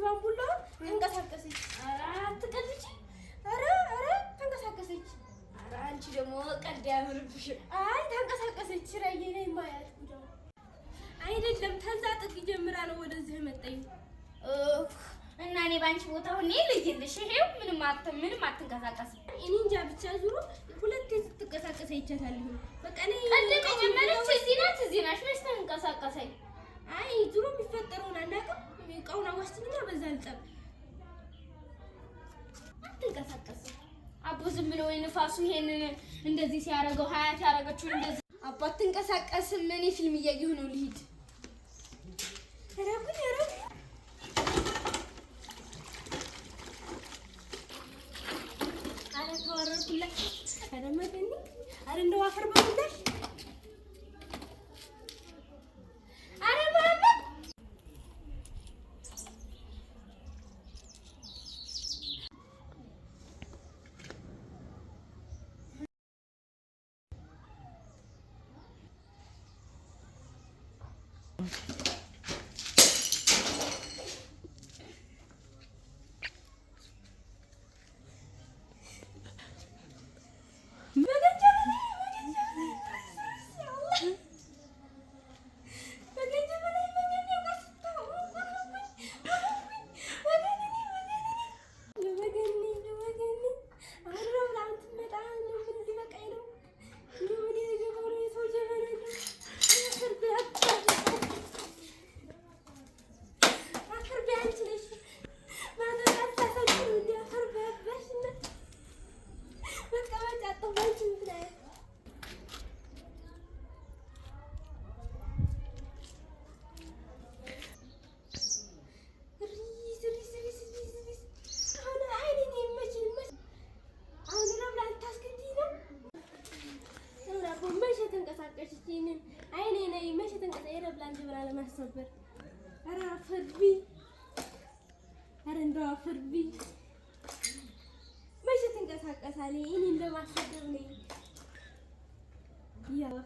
ባምቡላ ተንቀሳቀሰች። ኧረ አትቀልጂ። ኧረ ተንቀሳቀሰች። ኧረ አንቺ ደግሞ ቀልድ ያምርብሽ። አይ ተንቀሳቀሰች። ስራዬ ነኝ ማያት ጉዳው አይደለም። ተዛ ጥግ ጀምራ ነው ወደዚህ የመጣኝ። እና እኔ ባንቺ ቦታ ሆኜ ልጅልሽ ይሄው ምንም አትንቀሳቀስ። እኔ እንጃ ብቻ ዙሮ ሁለቴ ስትንቀሳቀስ አይቻታለሁ። በቃ እኔ ቀልድ ጀመረች። እዚህ ናሽ መች ተንቀሳቀሰኝ። አይ ዙሮ የሚፈጠረውን አናውቅም። እቃውን አዋስትና በዛ ልጠብ አትንቀሳቀስ። አቦ ዝም ብሎ ንፋሱ ይሄንን እንደዚህ ሲያረገው ሀያት ያረገችው እንደዚህ አቦ አትንቀሳቀስም። እኔ ፊልም እያየሁ ነው ልሂድ። ረቡ አረ ተወረድኩላት። አረ መገኒ አረ እንደው አፈር በላሽ። ነበር። ኧረ አፈርቢ፣ ኧረ እንደው አፈርቢ። መቼ ትንቀሳቀሳለህ? እኔ እንደማሰደብ ነኝ። ያው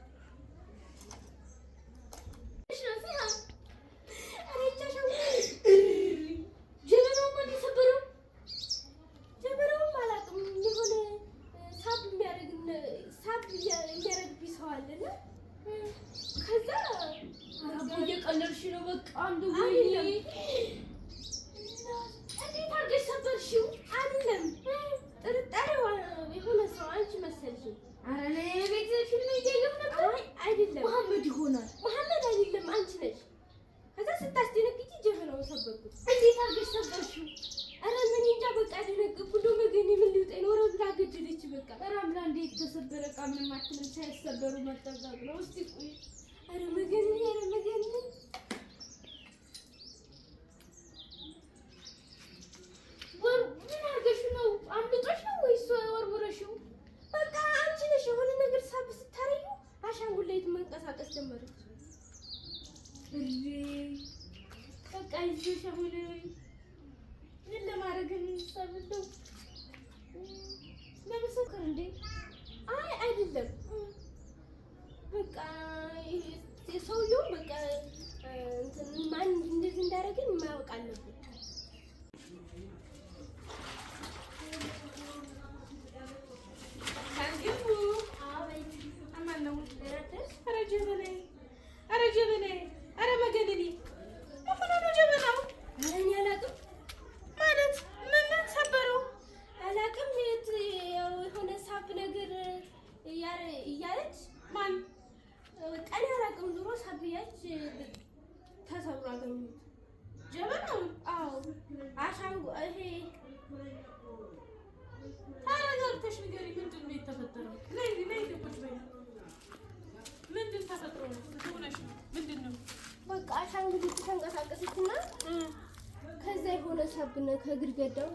ከግድግዳው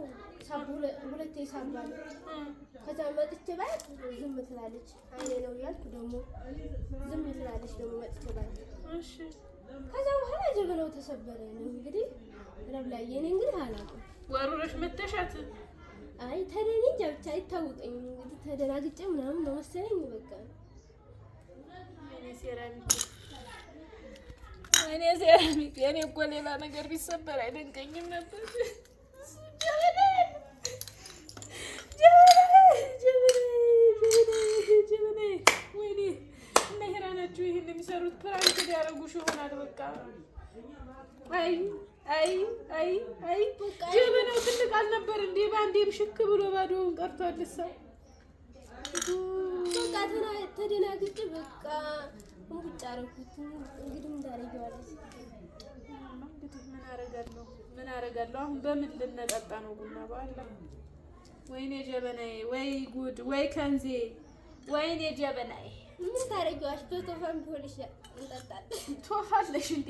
ሁለቴ ሳባለ ከዛ መጥቼ ባይት ዝም ትላለች። አይኔ ነው ያልኩ ደግሞ ዝም ትላለች ደግሞ መጥቼ ባይት እሺ። ከዛ በኋላ ጀበናው ተሰበረ ነው እንግዲህ ረብላይ የኔ እንግዲህ አላውቅም። ወሩረሽ መተሻት አይ ተደኔ ጃብቻ አይታወቀኝ እንግዲህ ተደናግጬ ምናምን ነው መሰለኝ። በቃ የኔ ሴራሚክ እኔ ሴራሚክ የኔ እኮ ሌላ ነገር ቢሰበር አይደንቀኝም ነበር። ጀበና ወይኔ እነ ሄራ ናቸው ይሄን የሚሰሩት። ፕራንክ ሊያደርጉሽ ይሆናል። በቃ አይ አይ አይ አይ ጀበናው ትልቅ አልነበር እንዴ? በአንዴም ሽክ ብሎ ባዶውን ቀርቷል። ሰው በቃ ተደናግጬ በቃ እንቁጭ አደረኩት። እንግዲህ ምን ታደርጊዋለሽ? እንግዲህ ምን አደርጋለሁ? አሁን በምን ልንጠጣ ነው ቡና? በኋላ ወይኔ ጀበናዬ፣ ወይ ጉድ፣ ወይ ከንዜ፣ ወይኔ ጀበናዬ። ምን ታደርጊዋለሽ? በቶፋም ቢሆን ይሻል እንጠጣለን። ቶፋለሽ እንዴ?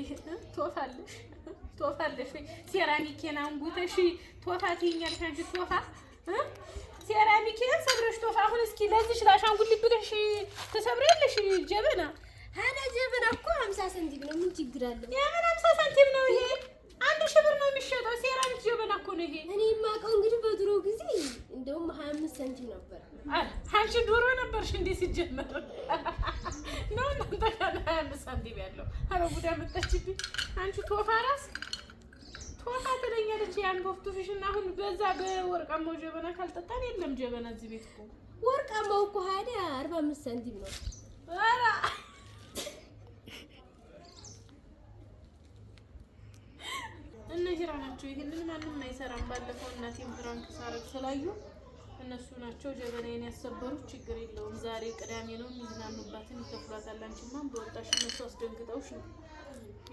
ቶፋለሽ ሴራሚኬን አንጉተሽ ቶፋ ትይኛለሽ አንቺ ቶፋ ሴራሚኬን ሰብረሽ ቶፋ። አሁን እስኪ ለዚህሽ ላሻንጉሊት ብለሽ ተሰብሪያለሽ ጀበና። ሀዳ ጀበና እኮ 50 ሳንቲም ነው። ምን ችግር አለ? የምን 50 ሳንቲም ነው ይሄ? 1000 ብር ነው የሚሸጠው። ሴራሚክ ጀበና እኮ ነው ይሄ። እኔ የማውቀው እንግዲህ በድሮ ጊዜ እንደውም 25 ሳንቲም ነበር። አንቺ ዶሮ ነበርሽ እንዴ ሲጀመር? ነው እናንተ ካለ 25 ሳንቲም ያለው። ኧረ ጉዳ መጣችብኝ አንቺ ቶፋ ራስ ቶፋ ትለኛለች። ያን ቦፍቱሽና አሁን በዛ በወርቃማው ጀበና ካልጠጣን የለም ጀበና እዚህ ቤት እኮ። ወርቃማው እኮ ሀዳ 45 ሳንቲም ነው። ኧረ እነ ሂራ ናቸው ይሄንን ማንም አይሰራም። ባለፈው እናቴም ፍራንክ ሳረግ ስላዩ እነሱ ናቸው ጀበናዬን ያሰበሩት። ችግር የለውም ዛሬ ቅዳሜ ነው፣ የሚዝናኑባትን ይከፍሏታል። አንቺማ በወጣሽ እነሱ አስደንግጠውሽ ነው።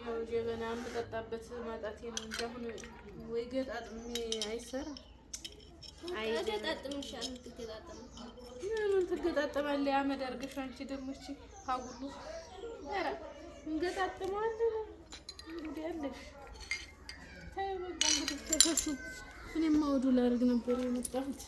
ያው ጀበና የምጠጣበት ማጣቴ ነው እንጂ አሁን ወይ ገጣጥሜ አይሰራም። አይገጣጥምሻል። ትገጣጥም ምኑን ትገጣጥማለህ? አመድ አድርገሽ አንቺ ደግሞ እቺ ካጉሉ ኧረ እንገጣጥመዋለን እንዴ ያለሽ ታይ በቃ እንግዲህ ተፈሱ። እኔማ ወዱ ላድርግ ነበር የመጣሁት።